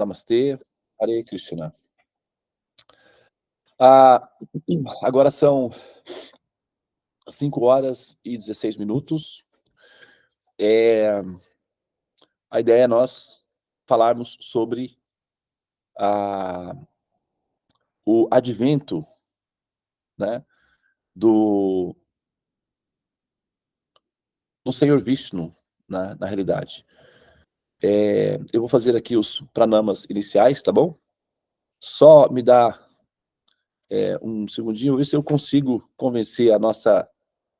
Namastê, Hare Krishna. Ah, agora são 5h16. A ideia é nós falarmos sobre a o advento, né, do Senhor Vishnu, na realidade. Eu vou fazer aqui os pranamas iniciais, tá bom? Só me dá, um segundinho, ver se eu consigo convencer a nossa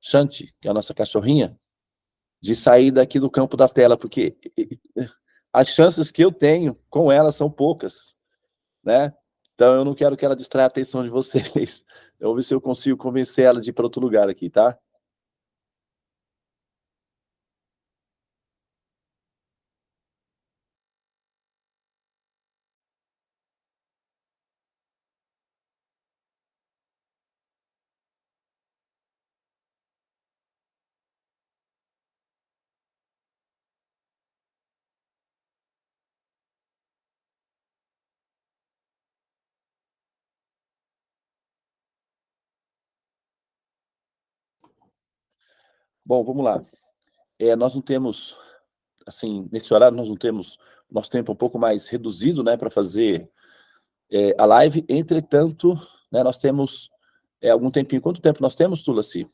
Shanti, que é a nossa cachorrinha, de sair daqui do campo da tela, porque as chances que eu tenho com ela são poucas, né? Então eu não quero que ela distraia a atenção de vocês. Eu vou ver se eu consigo convencer ela de ir para outro lugar aqui, tá? Bom, vamos lá. Nós não temos, assim, nesse horário nós não temos nosso tempo um pouco mais reduzido, né, para fazer a live. Entretanto, né, nós temos algum tempinho. Quanto tempo nós temos, Tulasi?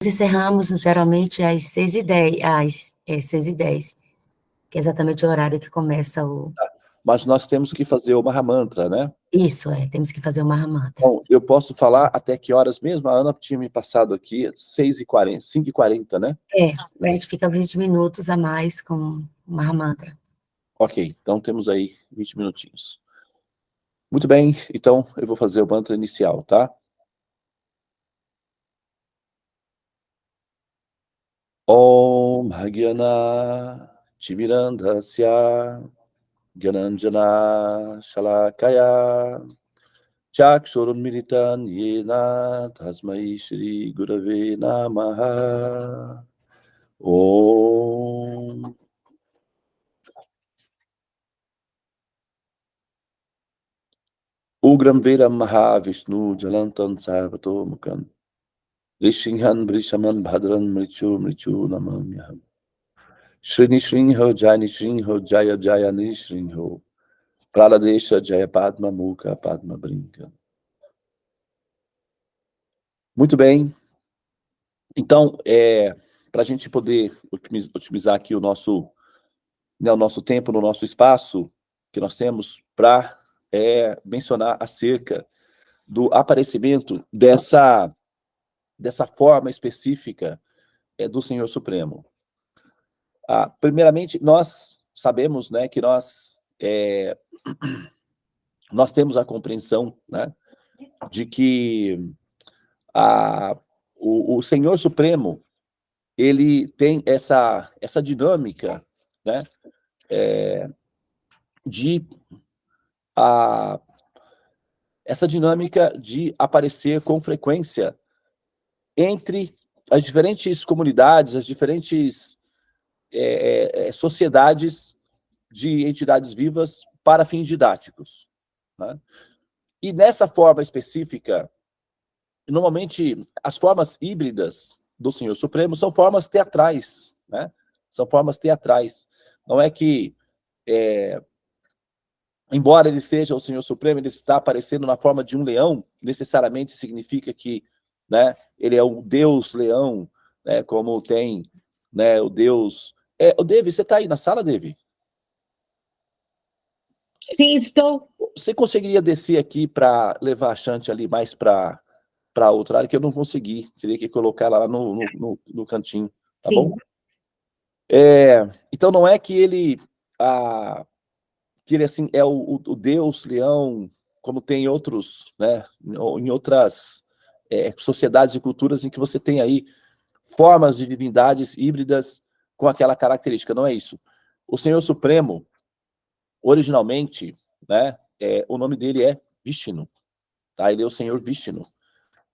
Encerramos geralmente às 6h10, que é exatamente o horário que começa o... Mas nós temos que fazer o Mahamantra, né? Isso, temos que fazer o Mahamantra. Bom, eu posso falar até que horas mesmo? A Ana tinha me passado aqui 6h40, 5h40, né? A gente fica 20 minutos a mais com o Mahamantra. Ok, então temos aí 20 minutinhos. Muito bem, então eu vou fazer o mantra inicial, tá? Om Hagyana Timirandhasya Gyananjana Shalakaya Chakshurunmilitan Yena Tasmai Shri Gurave Namaha. Om Ugram Veram Mahavishnu Jalantam Sarvatomukam Rishinghan Brishaman Bhadran Mrichu Mrichu Namamyaham Shrini Shringho Jani Shringho Jaya Jaya Nishringho Praladesha Jaya Padma Mukha Padma Brinka. Muito bem. Então, para a gente poder otimizar aqui o nosso tempo, no nosso espaço que nós temos para mencionar acerca do aparecimento dessa forma específica do Senhor Supremo. Primeiramente, nós sabemos, né, que nós temos a compreensão, né, de que o Senhor Supremo, ele tem essa dinâmica, né, essa dinâmica de aparecer com frequência entre as diferentes comunidades, as diferentes sociedades de entidades vivas para fins didáticos, né? E nessa forma específica, normalmente as formas híbridas do Senhor Supremo são formas teatrais, né? São formas teatrais. Não é que, embora ele seja o Senhor Supremo, ele está aparecendo na forma de um leão, necessariamente significa que, né, ele é o Deus leão, né, como tem, né, o Deus... o Devi, você está aí na sala, Devi? Sim, estou. Você conseguiria descer aqui para levar a Shanti ali mais para outra área, que eu não consegui. Teria que colocar ela lá no cantinho, tá Sim. bom? Então não é que ele, assim, é o Deus leão, como tem outros, né, em outras sociedades e culturas em que você tem aí formas de divindades híbridas com aquela característica. Não é isso. O Senhor Supremo, originalmente, né, o nome dele é Vishnu, tá? Ele é o Senhor Vishnu.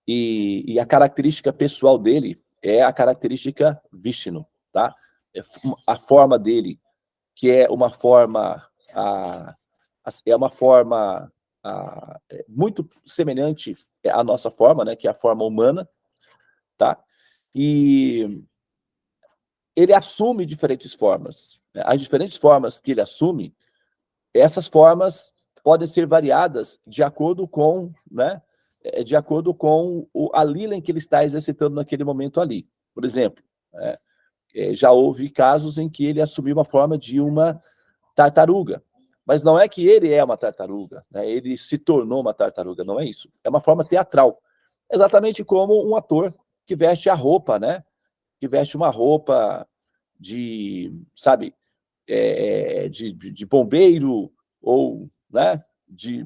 E a característica pessoal dele é a característica Vishnu, tá? A forma dele que é uma forma muito semelhante à nossa forma, né, que é a forma humana, tá? E ele assume diferentes formas, né? As diferentes formas que ele assume, essas formas podem ser variadas de acordo com, né, de acordo com a lila em que ele está exercitando naquele momento ali. Por exemplo, já houve casos em que ele assumiu uma forma de uma tartaruga, mas não é que ele é uma tartaruga, né? Ele se tornou uma tartaruga, não é isso. É uma forma teatral, exatamente como um ator que veste a roupa, né? Que veste uma roupa de, sabe, de bombeiro ou, né, de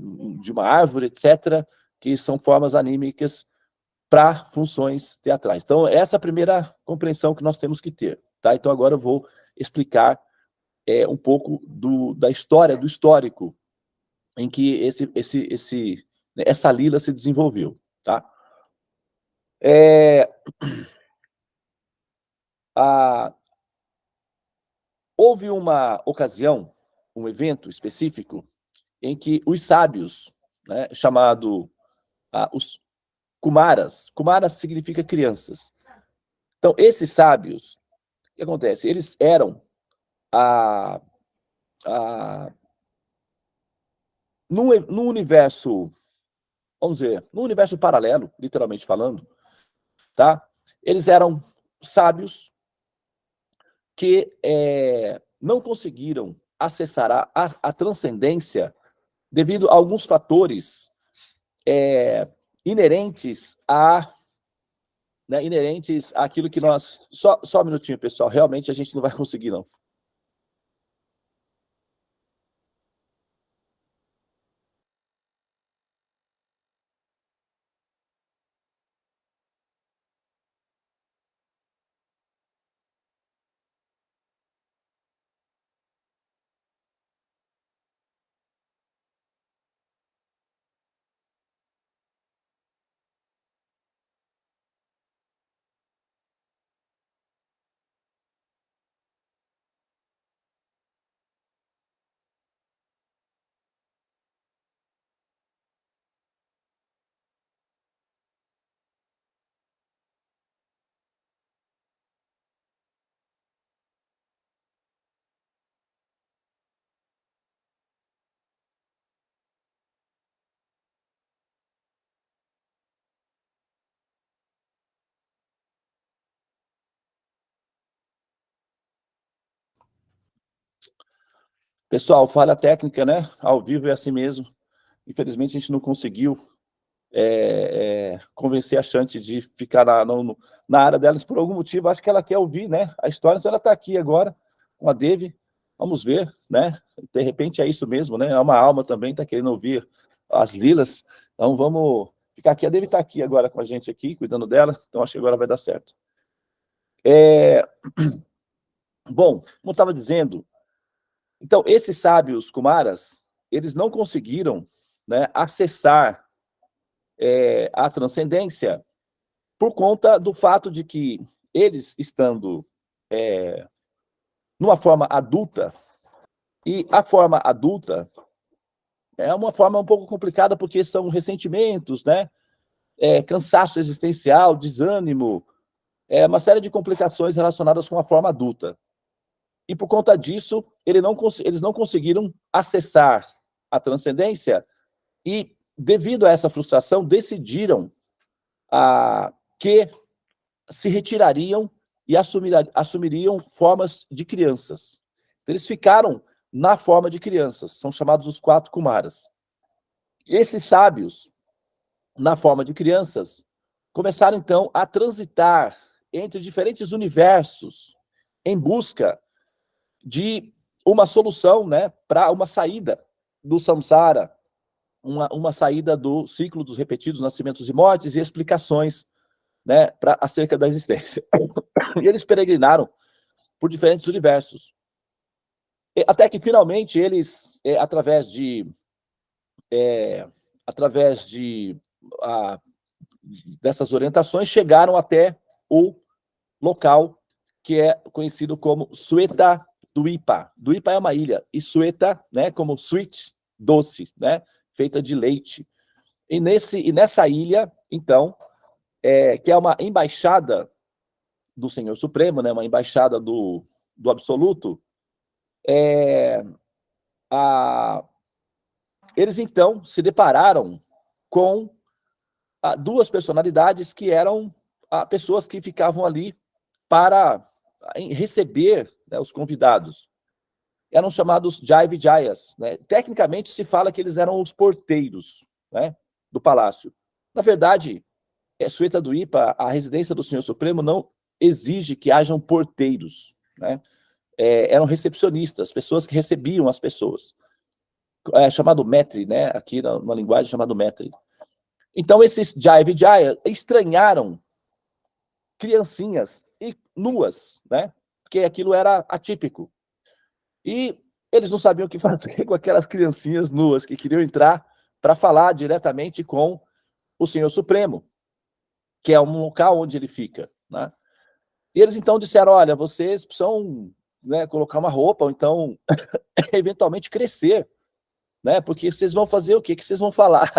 uma árvore, etc., que são formas anímicas para funções teatrais. Então, essa é a primeira compreensão que nós temos que ter, tá? Então, agora eu vou explicar um pouco da história, do histórico em que essa lila se desenvolveu, tá? Houve uma ocasião, um evento específico, em que os sábios, né, chamado os Kumaras significa crianças. Então, esses sábios, o que acontece? Eles eram num universo, vamos dizer, num universo paralelo, literalmente falando, tá? Eles eram sábios que não conseguiram acessar a transcendência devido a alguns fatores inerentes inerentes àquilo que nós... Só um minutinho, pessoal. Realmente a gente não vai conseguir, não. Pessoal, falha técnica, né? Ao vivo é assim mesmo. Infelizmente, a gente não conseguiu convencer a Shanti de ficar na área delas por algum motivo. Acho que ela quer ouvir, né, a história. Então, ela está aqui agora com a Devi. Vamos ver, né? De repente é isso mesmo, né? É uma alma também, está querendo ouvir as lilas. Então, vamos ficar aqui. A Devi está aqui agora com a gente, aqui, cuidando dela. Então, acho que agora vai dar certo. Bom, como eu estava dizendo, então, esses sábios Kumaras, eles não conseguiram, né, acessar a transcendência por conta do fato de que eles estando numa forma adulta, e a forma adulta é uma forma um pouco complicada porque são ressentimentos, né, cansaço existencial, desânimo, uma série de complicações relacionadas com a forma adulta. E por conta disso, eles não conseguiram acessar a transcendência e, devido a essa frustração, decidiram que se retirariam e assumiriam formas de crianças. Então, eles ficaram na forma de crianças, são chamados os 4 Kumaras. Esses sábios, na forma de crianças, começaram então a transitar entre diferentes universos em busca de uma solução, né, para uma saída do samsara, uma saída do ciclo dos repetidos nascimentos e mortes e explicações, né, acerca da existência. E eles peregrinaram por diferentes universos. Até que, finalmente, eles, através dessas orientações, chegaram até o local que é conhecido como Sweta Dwipa. Dwipa é uma ilha, e Sweta, né, como sweet, doce, né, feita de leite. E nessa ilha, então, que é uma embaixada do Senhor Supremo, né, uma embaixada do Absoluto, eles então se depararam com duas personalidades que eram pessoas que ficavam ali para receber, né, os convidados. Eram chamados Jai Vijayas, né? Tecnicamente se fala que eles eram os porteiros, né, do palácio. Na verdade, Sweta Dwipa, a residência do Senhor Supremo, não exige que hajam porteiros, né? Eram recepcionistas, pessoas que recebiam as pessoas. Chamado Metri, né? Aqui na linguagem chamado Metri. Então, esses Jai Vijaya estranharam criancinhas e nuas, né? Porque aquilo era atípico. E eles não sabiam o que fazer com aquelas criancinhas nuas que queriam entrar para falar diretamente com o Senhor Supremo, que é um local onde ele fica, né? E eles então disseram, olha, vocês precisam, né, colocar uma roupa, ou então, eventualmente, crescer, né? Porque vocês vão fazer o quê? Que vocês vão falar?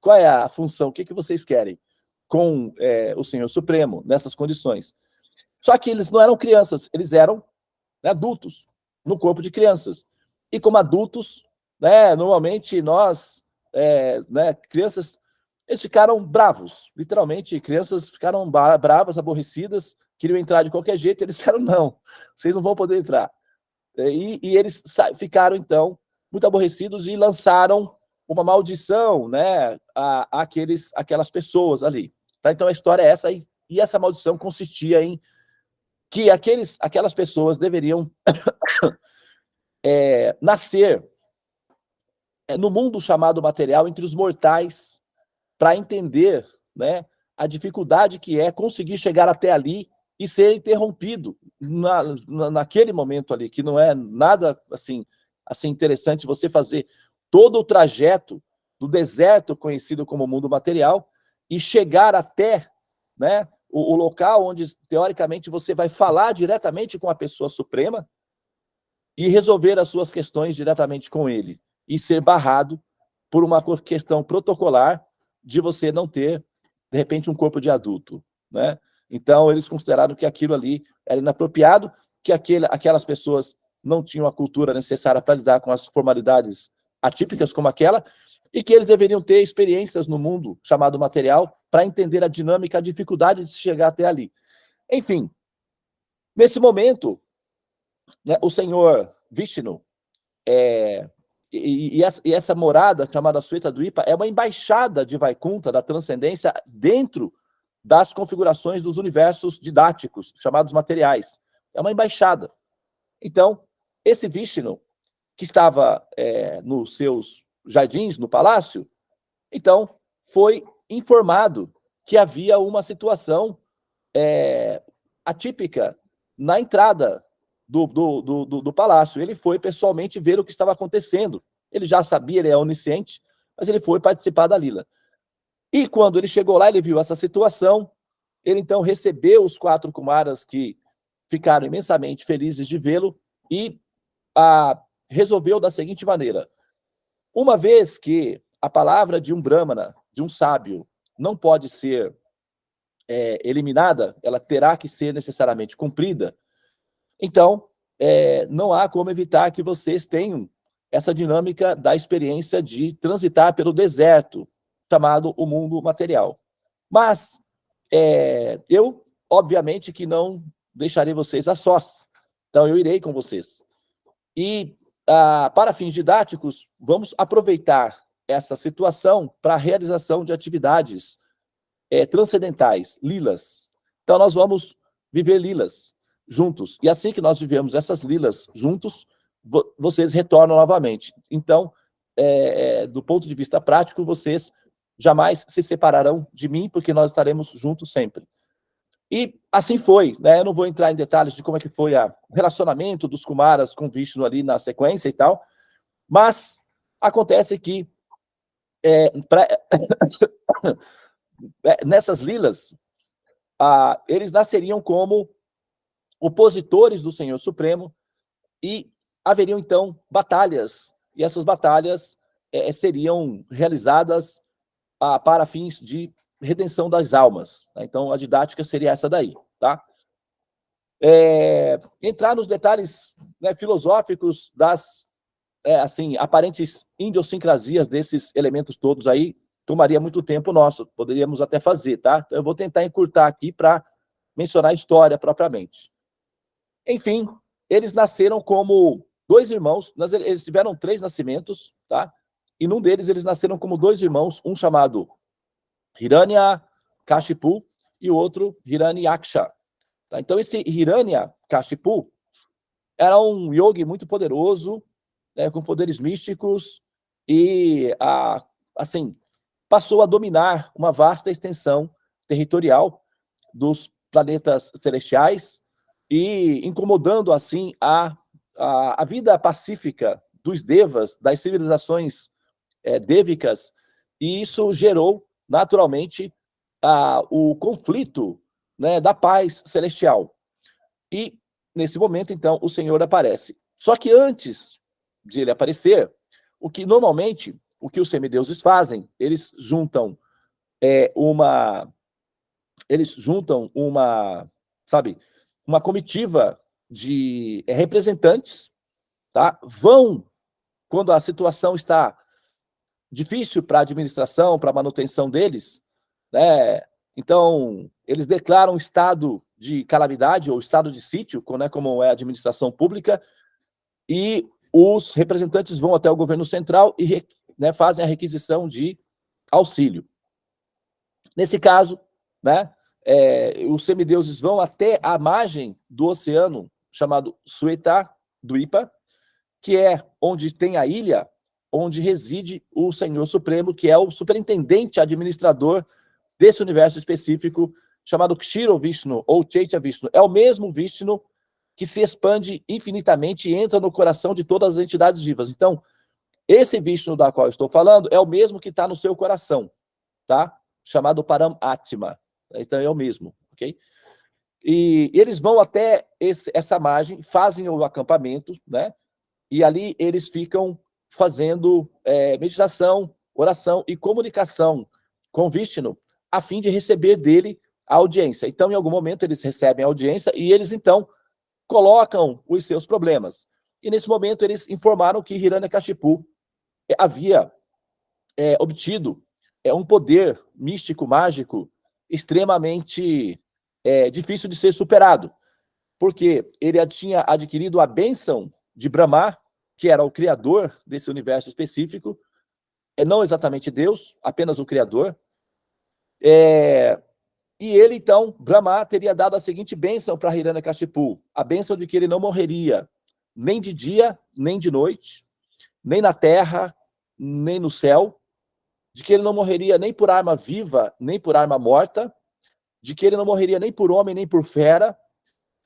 Qual é a função? O que vocês querem com o Senhor Supremo nessas condições? Só que eles não eram crianças, eles eram, né, adultos, no corpo de crianças. E como adultos, né, normalmente nós, né, crianças, eles ficaram bravos, literalmente, crianças ficaram bravas, aborrecidas, queriam entrar de qualquer jeito, eles disseram, não, vocês não vão poder entrar. E eles ficaram, então, muito aborrecidos e lançaram uma maldição, né, aquelas pessoas ali. Tá? Então a história é essa, e essa maldição consistia em que aquelas pessoas deveriam nascer no mundo chamado material entre os mortais para entender, né, a dificuldade que é conseguir chegar até ali e ser interrompido naquele momento ali, que não é nada assim interessante você fazer todo o trajeto do deserto conhecido como mundo material e chegar até, né, o local onde, teoricamente, você vai falar diretamente com a pessoa suprema e resolver as suas questões diretamente com ele, e ser barrado por uma questão protocolar de você não ter, de repente, um corpo de adulto, né? Então, eles consideraram que aquilo ali era inapropriado, que aquelas pessoas não tinham a cultura necessária para lidar com as formalidades atípicas como aquela, e que eles deveriam ter experiências no mundo chamado material para entender a dinâmica, a dificuldade de chegar até ali. Enfim, nesse momento, né, o senhor Vishnu, e essa morada chamada Sweta Dwipa é uma embaixada de Vaikunta, da transcendência, dentro das configurações dos universos didáticos, chamados materiais. É uma embaixada. Então, esse Vishnu, que estava nos seus jardins, no palácio, então foi informado que havia uma situação atípica na entrada do palácio. Ele foi pessoalmente ver o que estava acontecendo. Ele já sabia, ele é onisciente, mas ele foi participar da lila. E quando ele chegou lá, ele viu essa situação, ele então recebeu os 4 Kumaras, que ficaram imensamente felizes de vê-lo, e resolveu da seguinte maneira: uma vez que a palavra de um Brahmana, de um sábio, não pode ser eliminada, ela terá que ser necessariamente cumprida, então não há como evitar que vocês tenham essa dinâmica da experiência de transitar pelo deserto, chamado o mundo material. Mas eu, obviamente, que não deixarei vocês a sós. Então, eu irei com vocês. E, para fins didáticos, vamos aproveitar essa situação para a realização de atividades transcendentais, lilas. Então, nós vamos viver lilas juntos. E assim que nós vivemos essas lilas juntos, vocês retornam novamente. Então, do ponto de vista prático, vocês jamais se separarão de mim, porque nós estaremos juntos sempre. E assim foi, né? Eu não vou entrar em detalhes de como é que foi o relacionamento dos Kumaras com Vishnu ali na sequência e tal, mas acontece que nessas lilas, eles nasceriam como opositores do Senhor Supremo, e haveriam, então, batalhas, e essas batalhas seriam realizadas para fins de redenção das almas. Tá? Então, a didática seria essa daí, tá? Entrar nos detalhes, né, filosóficos das assim, aparentes idiosincrasias desses elementos todos aí tomaria muito tempo nosso, poderíamos até fazer, tá? Então, eu vou tentar encurtar aqui para mencionar a história propriamente. Enfim, eles nasceram como 2 irmãos, eles tiveram 3 nascimentos, tá? E num deles eles nasceram como 2 irmãos, um chamado Hiranyakashipu e o outro Hiranyaksha. Tá? Então esse Hiranyakashipu era um yogi muito poderoso, né, com poderes místicos e, assim, passou a dominar uma vasta extensão territorial dos planetas celestiais e incomodando, assim, a vida pacífica dos devas, das civilizações dêvicas, e isso gerou, naturalmente, o conflito, né, da paz celestial. E, nesse momento, então, o Senhor aparece. Só que antes de ele aparecer, o que os semideuses fazem, eles juntam sabe, uma comitiva de representantes, tá? Vão, quando a situação está difícil para a administração, para a manutenção deles, né? Então, eles declaram estado de calamidade ou estado de sítio, né, como é a administração pública, e os representantes vão até o governo central e, né, fazem a requisição de auxílio. Nesse caso, né, os semideuses vão até a margem do oceano chamado Sueta Dwipa, que é onde tem a ilha onde reside o Senhor Supremo, que é o superintendente administrador desse universo específico chamado Kshiro Vishnu ou Chaitya Vishnu. É o mesmo Vishnu que se expande infinitamente e entra no coração de todas as entidades vivas. Então, esse Vishnu da qual eu estou falando é o mesmo que está no seu coração, tá? Chamado Paramatma. Então, é o mesmo, ok? E eles vão até essa margem, fazem o acampamento, né? E ali eles ficam fazendo meditação, oração e comunicação com Vishnu, a fim de receber dele a audiência. Então, em algum momento, eles recebem a audiência e eles, então, colocam os seus problemas. E, nesse momento, eles informaram que Hiranyakashipu havia obtido um poder místico, mágico, extremamente difícil de ser superado, porque ele tinha adquirido a bênção de Brahma, que era o criador desse universo específico, não exatamente Deus, apenas o criador, e ele, então, Brahma, teria dado a seguinte bênção para Hiranyakashipu, a bênção de que ele não morreria nem de dia, nem de noite, nem na terra, nem no céu, de que ele não morreria nem por arma viva, nem por arma morta, de que ele não morreria nem por homem, nem por fera,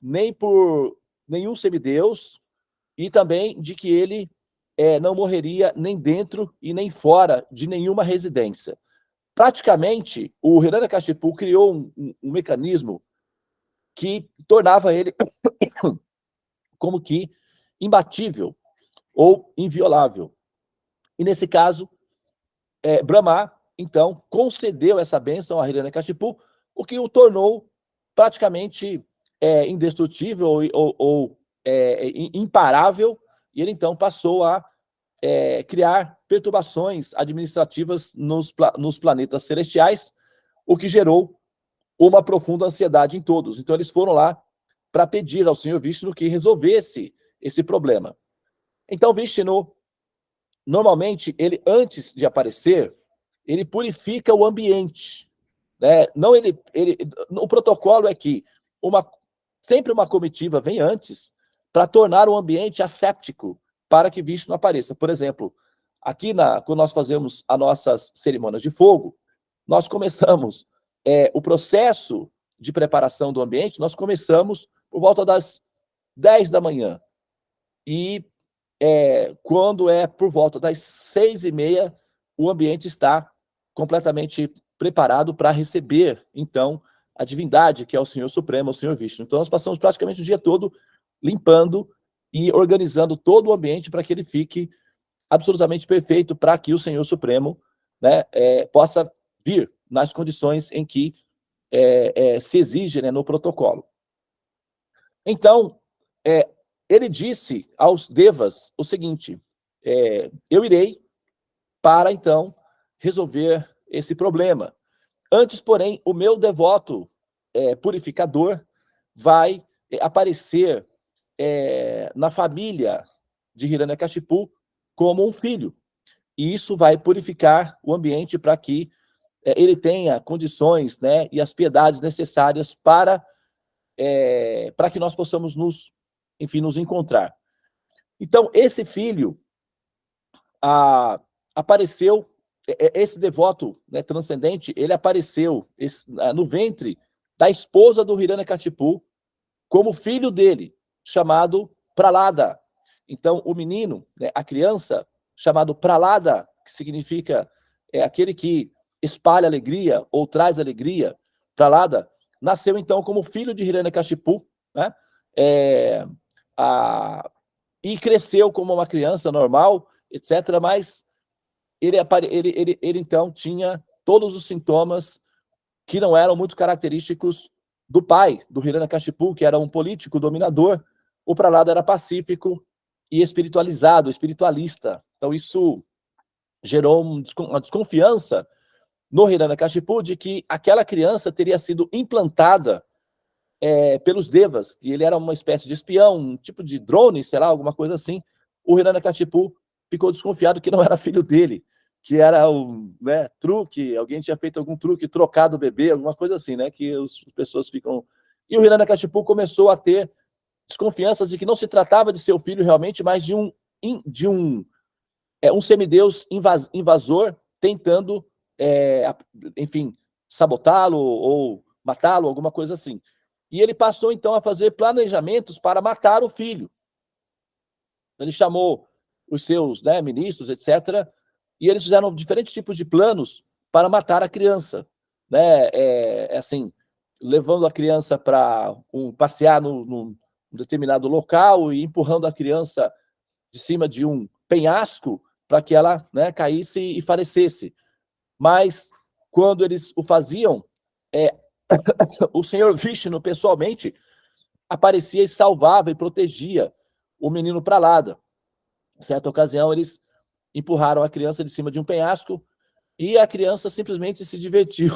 nem por nenhum semideus, e também de que ele não morreria nem dentro e nem fora de nenhuma residência. Praticamente, o Hiranyakashipu criou um mecanismo que tornava ele como que imbatível ou inviolável. E nesse caso, Brahma, então, concedeu essa bênção a Hiranyakashipu, o que o tornou praticamente indestrutível ou imparável, e ele então passou a criar perturbações administrativas nos planetas celestiais, o que gerou uma profunda ansiedade em todos. Então eles foram lá para pedir ao Senhor Vishnu que resolvesse esse problema. Então Vishnu, normalmente, ele antes de aparecer, ele purifica o ambiente, né? Não o protocolo é que sempre uma comitiva vem antes para tornar o ambiente asséptico para que Vishnu apareça. Por exemplo, aqui quando nós fazemos as nossas cerimônias de fogo, nós começamos o processo de preparação do ambiente, nós começamos por volta das 10 da manhã. E quando é por volta das 6h30, o ambiente está completamente preparado para receber, então, a divindade, que é o Senhor Supremo, o Senhor Vishnu. Então, nós passamos praticamente o dia todo limpando e organizando todo o ambiente para que ele fique absolutamente perfeito, para que o Senhor Supremo, né, possa vir nas condições em que se exige, né, no protocolo. Então, ele disse aos devas o seguinte: eu irei para, então, resolver esse problema. Antes, porém, o meu devoto purificador vai aparecer na família de Hiranyakashipu como um filho. E isso vai purificar o ambiente para que ele tenha condições, né, e as piedades necessárias para que nós possamos nos encontrar. Então, esse filho apareceu, esse devoto, né, transcendente, ele apareceu no ventre da esposa do Hiranyakashipu como filho dele, chamado Pralada. Então, o menino, né, a criança, chamado Pralada, que significa aquele que espalha alegria ou traz alegria, Pralada, nasceu então como filho de Hiranyakashipu, né? E cresceu como uma criança normal, etc. Mas ele então tinha todos os sintomas que não eram muito característicos do pai, do Hiranyakashipu, que era um político dominador. O Pralada era pacífico e espiritualizado, espiritualista. Então isso gerou uma desconfiança no Hiranyakashipu de que aquela criança teria sido implantada pelos devas, e ele era uma espécie de espião, um tipo de drone, sei lá, alguma coisa assim. O Hiranyakashipu ficou desconfiado que não era filho dele, que era um, né, truque, alguém tinha feito algum truque, trocado o bebê, alguma coisa assim, né, que as pessoas ficam... E o Hiranyakashipu começou a ter desconfianças de que não se tratava de seu filho realmente, mas de um semideus invasor tentando, enfim, sabotá-lo ou matá-lo, alguma coisa assim. E ele passou, então, a fazer planejamentos para matar o filho. Ele chamou os seus, né, ministros, etc., e eles fizeram diferentes tipos de planos para matar a criança, né? Assim, levando a criança para passear num determinado local e empurrando a criança de cima de um penhasco para que ela, né, caísse e falecesse. Mas, quando eles o faziam, o Senhor Vishnu, pessoalmente, aparecia e salvava e protegia o menino Pralada. Em certa ocasião, eles empurraram a criança de cima de um penhasco e a criança simplesmente se divertiu,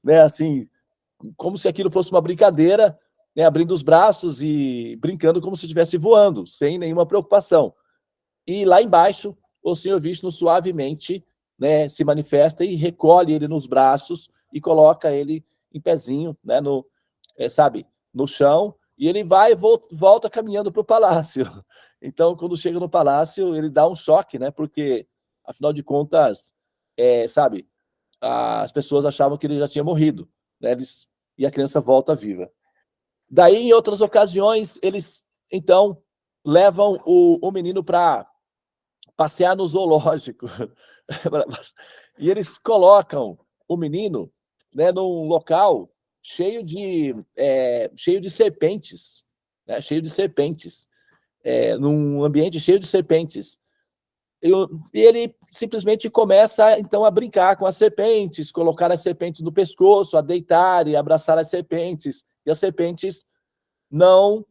né, assim, como se aquilo fosse uma brincadeira, né, abrindo os braços e brincando como se estivesse voando, sem nenhuma preocupação. E lá embaixo, o Senhor Vishnu suavemente, né, se manifesta e recolhe ele nos braços e coloca ele em pezinho, né, sabe, no chão, e ele vai e volta caminhando para o palácio. Então, quando chega no palácio, ele dá um choque, né, porque, afinal de contas, sabe, as pessoas achavam que ele já tinha morrido, né, e a criança volta viva. Daí, em outras ocasiões, eles, então, levam o menino para passear no zoológico. E eles colocam o menino, né, num local cheio de serpentes, né, num ambiente cheio de serpentes. E ele simplesmente começa, então, a brincar com as serpentes, colocar as serpentes no pescoço, a deitar e abraçar as serpentes. E as serpentes não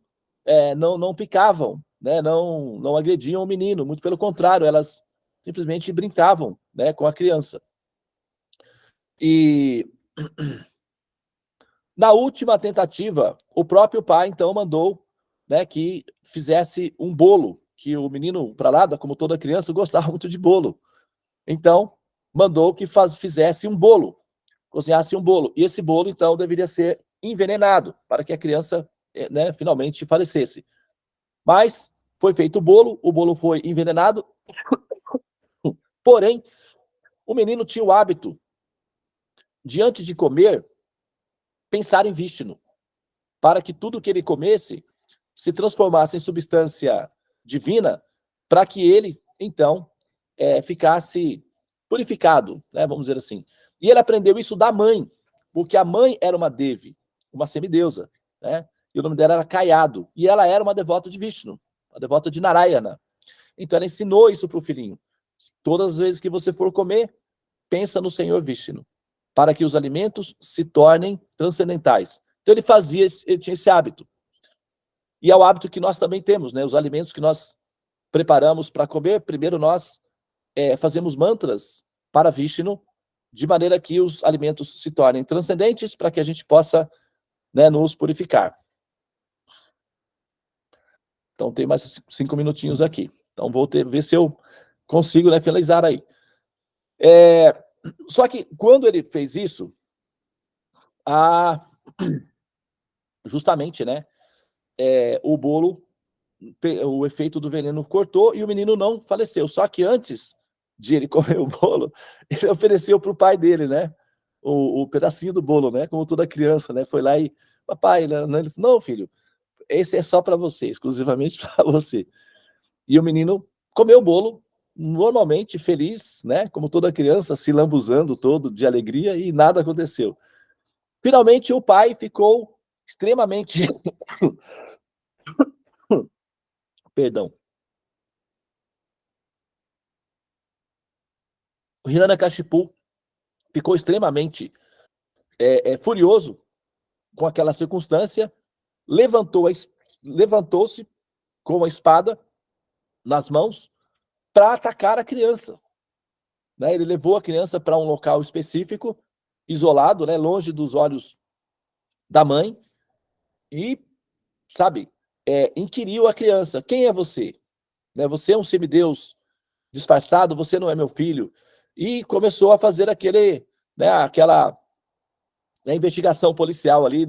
picavam, né, não agrediam o menino, muito pelo contrário, elas simplesmente brincavam, né, com a criança. E na última tentativa, o próprio pai, então, mandou, né, que fizesse um bolo, que o menino Pralada, como toda criança, gostava muito de bolo. Então, mandou que fizesse um bolo, cozinhasse um bolo. E esse bolo, então, deveria ser envenenado, para que a criança, né, finalmente falecesse. Mas foi feito o bolo foi envenenado, porém, o menino tinha o hábito de, antes de comer, pensar em Vishnu, para que tudo que ele comesse se transformasse em substância divina, para que ele, então, ficasse purificado, né, vamos dizer assim. E ele aprendeu isso da mãe, porque a mãe era uma Devi, uma semideusa, né? E o nome dela era Caiado, e ela era uma devota de Vishnu, uma devota de Narayana. Então ela ensinou isso para o filhinho. Todas as vezes que você for comer, pensa no Senhor Vishnu, para que os alimentos se tornem transcendentais. Então ele fazia, ele tinha esse hábito. E é o hábito que nós também temos, né? Os alimentos que nós preparamos para comer, primeiro nós fazemos mantras para Vishnu, de maneira que os alimentos se tornem transcendentes, para que a gente possa, né, nos purificar. Então tem mais 5 minutinhos aqui. Então vou ver se eu consigo, né, finalizar aí. Só que quando ele fez isso, justamente, né, o bolo, o efeito do veneno cortou e o menino não faleceu. Só que antes de ele comer o bolo, ele ofereceu para o pai dele, né, o pedacinho do bolo, né, como toda criança, né, foi lá e, papai, né, ele falou, não, filho, esse é só para você, exclusivamente para você. E o menino comeu o bolo, normalmente feliz, né, como toda criança, se lambuzando todo de alegria, e nada aconteceu. Finalmente, o pai ficou extremamente perdão. O Hiranyakashipu ficou extremamente furioso com aquela circunstância, levantou-se com a espada nas mãos para atacar a criança. Né? Ele levou a criança para um local específico, isolado, né, longe dos olhos da mãe, e, sabe, inquiriu a criança, quem é você? Né, você é um semideus disfarçado, você não é meu filho. E começou a fazer aquela investigação policial ali,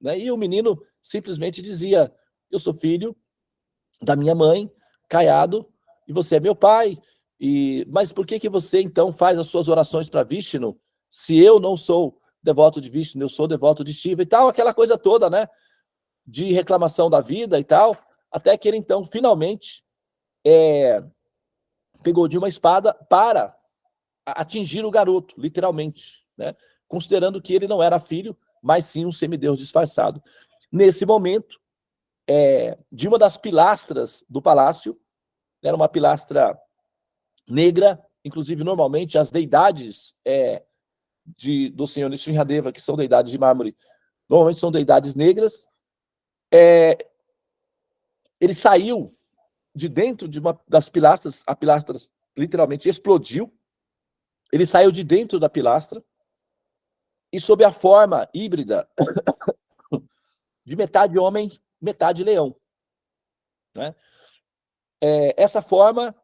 né, e o menino simplesmente dizia, eu sou filho da minha mãe, Caiado, e você é meu pai, mas por que você então faz as suas orações para Vishnu, se eu não sou devoto de Vishnu, eu sou devoto de Shiva e tal, aquela coisa toda, né, de reclamação da vida e tal, até que ele então finalmente pegou de uma espada para atingir o garoto, literalmente, né, considerando que ele não era filho, mas sim um semideus disfarçado. Nesse momento, de uma das pilastras do palácio, era uma pilastra negra, inclusive normalmente as deidades do Senhor Nrsimhadeva, que são deidades de mármore, normalmente são deidades negras, ele saiu de dentro de uma das pilastras, a pilastra literalmente explodiu, ele saiu de dentro da pilastra, e sob a forma híbrida de metade homem, metade leão. Né? Essa forma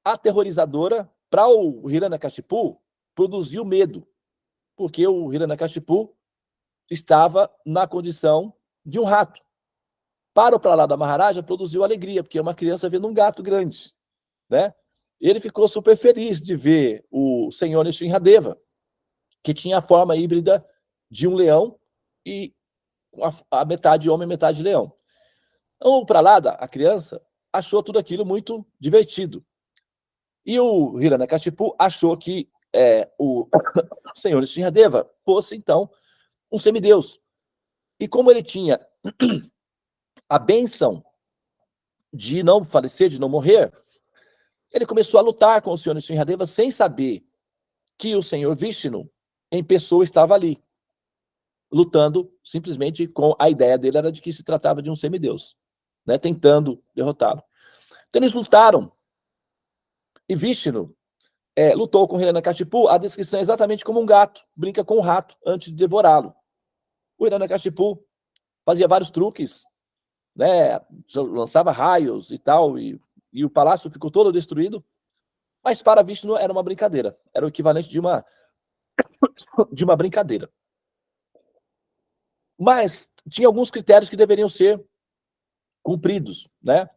aterrorizadora para o Hiranyakashipu produziu medo, porque o Hiranyakashipu estava na condição de um rato. Para o Prahlada Maharaja produziu alegria, porque é uma criança vendo um gato grande. Né? Ele ficou super feliz de ver o Senhor Nrsimhadeva, que tinha a forma híbrida de um leão e a metade homem, metade leão. Então, o Prahlada, a criança, achou tudo aquilo muito divertido. E o Hiranyakashipu achou que o Senhor Nrsimhadeva fosse, então, um semideus. E como ele tinha a bênção de não falecer, de não morrer, ele começou a lutar com o Senhor Nrsimhadeva sem saber que o Senhor Vishnu, em pessoa, estava ali, lutando simplesmente com a ideia dele era de que se tratava de um semideus, né, tentando derrotá-lo. Então eles lutaram, e Vishnu lutou com Hiranyakashipu, a descrição é exatamente como um gato brinca com um rato antes de devorá-lo. O Hiranyakashipu fazia vários truques, né, lançava raios e tal, e o palácio ficou todo destruído, mas para Vishnu era uma brincadeira, era o equivalente de uma brincadeira. Mas tinha alguns critérios que deveriam ser cumpridos, né?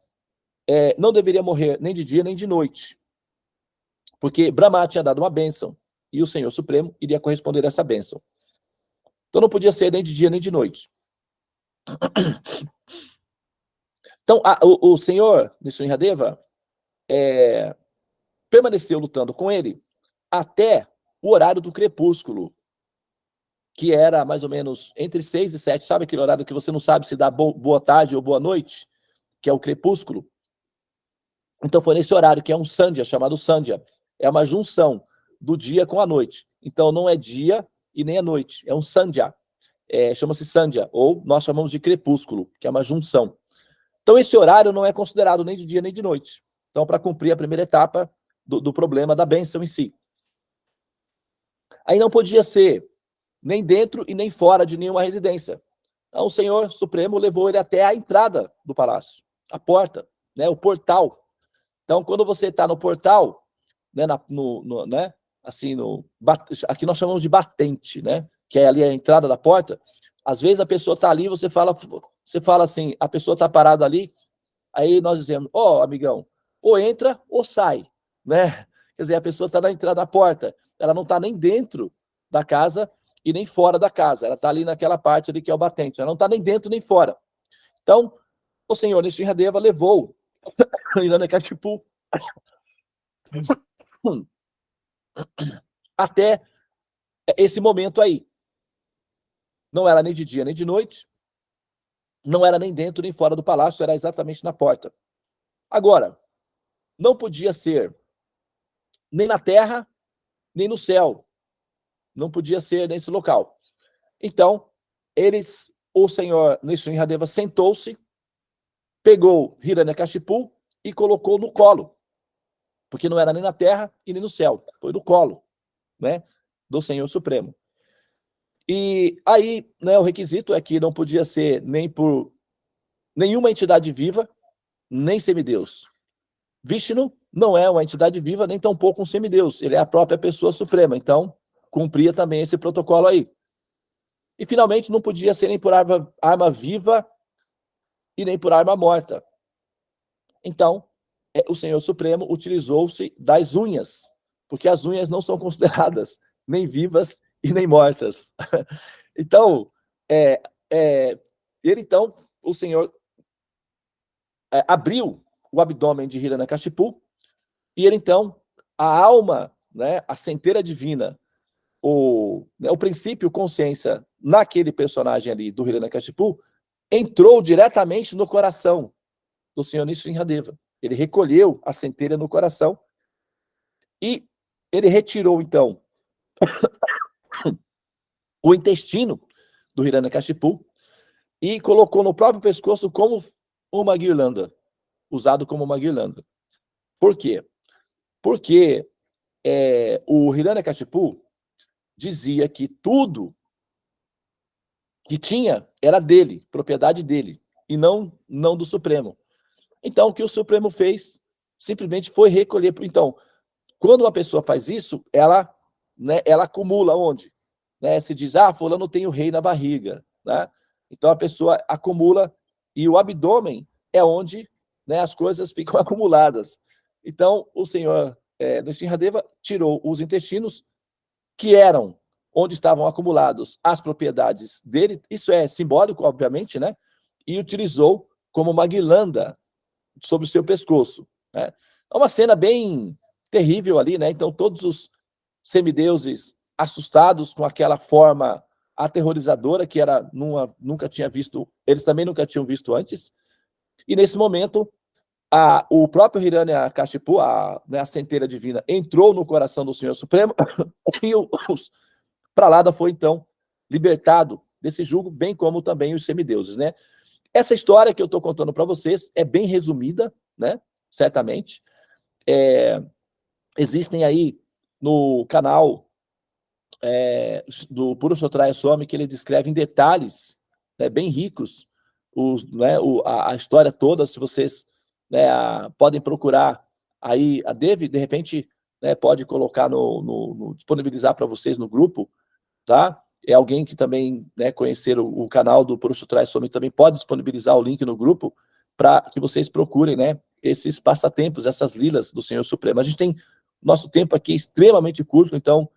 Não deveria morrer nem de dia nem de noite, porque Brahma tinha dado uma bênção e o Senhor Supremo iria corresponder a essa bênção. Então não podia ser nem de dia nem de noite. Então o Senhor Nrsimhadeva permaneceu lutando com ele até o horário do crepúsculo. que era mais ou menos entre 6 e 7, sabe aquele horário que você não sabe se dá boa tarde ou boa noite, que é o crepúsculo? Então foi nesse horário, que é um sandhya, chamado sandhya. É uma junção do dia com a noite. Então não é dia e nem é noite, é um sandhya. Chama-se sandhya, ou nós chamamos de crepúsculo, que é uma junção. Então esse horário não é considerado nem de dia nem de noite. Então, para cumprir a primeira etapa do problema da bênção em si. Aí não podia ser nem dentro e nem fora de nenhuma residência. Então o Senhor Supremo levou ele até a entrada do palácio, a porta, né, o portal. Então, quando você está no portal, né, né, assim, aqui nós chamamos de batente, né, que é ali a entrada da porta. Às vezes a pessoa está ali, você fala assim, a pessoa está parada ali, aí nós dizemos, amigão, ou entra ou sai, né? Quer dizer, a pessoa está na entrada da porta, ela não está nem dentro da casa e nem fora da casa, ela está ali naquela parte ali que é o batente, ela não está nem dentro nem fora. Então, o senhor Nrsimhadeva levou Hiranyakashipu até esse momento aí. Não era nem de dia nem de noite, não era nem dentro nem fora do palácio, era exatamente na porta. Agora, não podia ser nem na terra, nem no céu. Não podia ser nesse local. Então, o senhor Nrsimhadeva sentou-se, pegou Hiranyakashipu e colocou no colo, porque não era nem na terra e nem no céu, foi no colo, né, do Senhor Supremo. E aí, né, o requisito é que não podia ser nem por nenhuma entidade viva, nem semideus. Vishnu não é uma entidade viva, nem tampouco um semideus, ele é a própria pessoa suprema, então cumpria também esse protocolo aí. E finalmente não podia ser nem por arma viva e nem por arma morta. Então, o Senhor Supremo utilizou-se das unhas, porque as unhas não são consideradas nem vivas e nem mortas. Então, o Senhor abriu o abdômen de Hiranyakashipu e ele, então, a alma, né, a centelha divina, o princípio consciência naquele personagem ali do Hiranyakashipu entrou diretamente no coração do Senhor Nrsimhadeva. Ele recolheu a centelha no coração e ele retirou, então, o intestino do Hiranyakashipu e colocou no próprio pescoço como uma guirlanda, usado como uma guirlanda. Por quê? Porque o Hiranyakashipu dizia que tudo que tinha era dele, propriedade dele, e não do Supremo. Então, o que o Supremo fez simplesmente foi recolher. Então, quando uma pessoa faz isso, ela acumula onde? Né? Se diz, fulano tem o rei na barriga. Né? Então, a pessoa acumula e o abdômen é onde, né, as coisas ficam acumuladas. Então, o senhor Nrsimhadeva tirou os intestinos que eram onde estavam acumulados as propriedades dele, isso é simbólico, obviamente, né? E utilizou como uma guirlanda sobre o seu pescoço. Né? É uma cena bem terrível ali, né? Então, todos os semideuses assustados com aquela forma aterrorizadora que nunca tinha visto, eles também nunca tinham visto antes. E nesse momento, o próprio Hiranyakashipu, a centelha divina, entrou no coração do Senhor Supremo e os Pralada foi, então, libertado desse jugo, bem como também os semideuses, né? Essa história que eu estou contando para vocês é bem resumida, né? Certamente. Existem aí no canal do Purushottraya Swami que ele descreve em detalhes, né, bem ricos, a história toda. Se vocês, né, podem procurar aí a Devi, de repente, né, pode colocar disponibilizar para vocês no grupo, tá? É alguém que também, né, conhecer o canal do Purushottraya Swami também pode disponibilizar o link no grupo para que vocês procurem, né, esses passatempos, essas lilas do Senhor Supremo. A gente tem nosso tempo aqui extremamente curto, então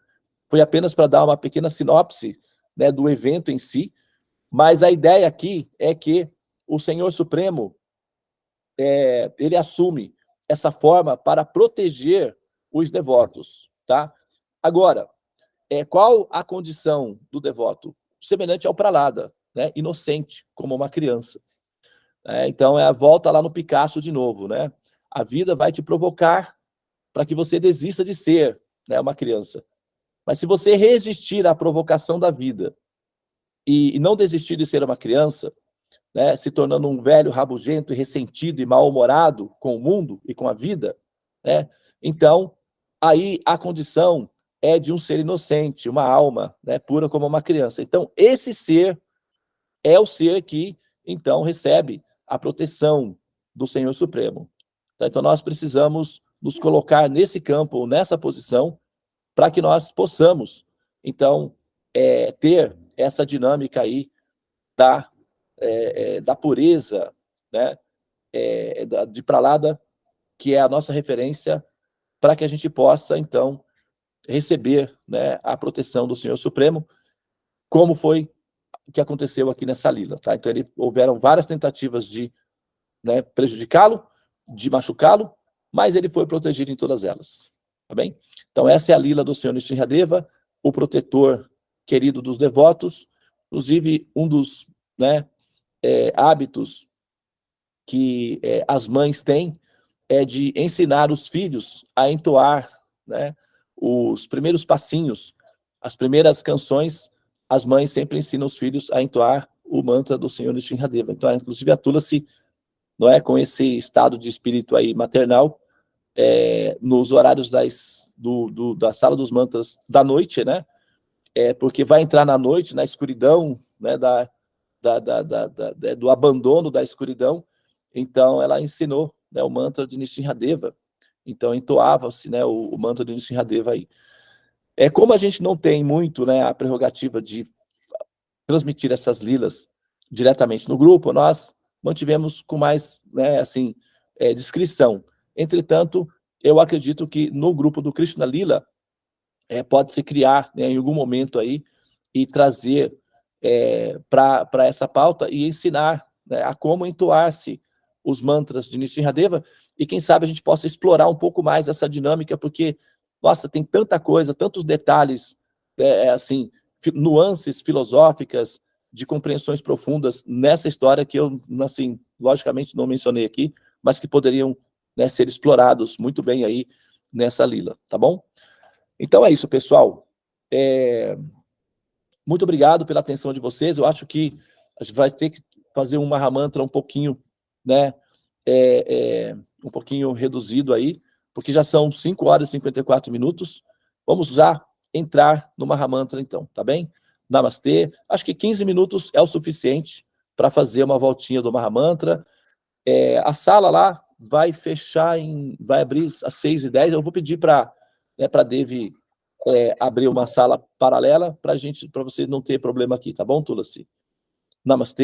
foi apenas para dar uma pequena sinopse, né, do evento em si, mas a ideia aqui é que o Senhor Supremo ele assume essa forma para proteger os devotos, tá? Agora, qual a condição do devoto? Semelhante ao Pralada, né? Inocente, como uma criança. Então, é a volta lá no Picasso de novo, né? A vida vai te provocar para que você desista de ser, né, uma criança. Mas se você resistir à provocação da vida e não desistir de ser uma criança, né, se tornando um velho rabugento e ressentido e mal-humorado com o mundo e com a vida, né, então, aí a condição é de um ser inocente, uma alma, né, pura como uma criança. Então, esse ser é o ser que, então, recebe a proteção do Senhor Supremo. Então, nós precisamos nos colocar nesse campo, nessa posição, para que nós possamos, então, ter essa dinâmica aí da pureza, né, de Pralada, que é a nossa referência, para que a gente possa, então, receber, né, a proteção do Senhor Supremo, como foi o que aconteceu aqui nessa lila. Tá? Então, houveram várias tentativas de, né, prejudicá-lo, de machucá-lo, mas ele foi protegido em todas elas. Tá bem? Então, essa é a lila do Senhor Nrsimhadeva, o protetor querido dos devotos, inclusive um dos, né, hábitos que as mães têm é de ensinar os filhos a entoar, né, os primeiros passinhos, as primeiras canções. As mães sempre ensinam os filhos a entoar o mantra do Senhor Nrsimhadeva. Então, inclusive, a Tulasi, não é, com esse estado de espírito aí maternal, nos horários da sala dos mantras da noite, né? Porque vai entrar na noite, na escuridão, né, do abandono da escuridão. Então, ela ensinou, né, o mantra de Nrsimhadeva. Então, entoava-se, né, o mantra de Nrsimhadeva aí. Como a gente não tem muito, né, a prerrogativa de transmitir essas lilas diretamente no grupo, nós mantivemos com mais, né, assim, discrição. Entretanto, eu acredito que no grupo do Krishna Lila pode-se criar, né, em algum momento aí e trazer para essa pauta e ensinar, né, a como entoar-se os mantras de Nrsimhadeva, e quem sabe a gente possa explorar um pouco mais essa dinâmica, porque, nossa, tem tanta coisa, tantos detalhes, assim, nuances filosóficas, de compreensões profundas nessa história que eu, assim, logicamente não mencionei aqui, mas que poderiam, né, ser explorados muito bem aí nessa lila, tá bom? Então é isso, pessoal. Muito obrigado pela atenção de vocês. Eu acho que a gente vai ter que fazer um Mahamantra um pouquinho, né, um pouquinho reduzido aí, porque já são 5 horas e 54 minutos. Vamos já entrar no Mahamantra, então, tá bem? Namastê. Acho que 15 minutos é o suficiente para fazer uma voltinha do Mahamantra. A sala lá vai fechar vai abrir às 6h10. Eu vou pedir para, né, para Devi abrir uma sala paralela para você não ter problema aqui, tá bom, Tulasi? Namastê.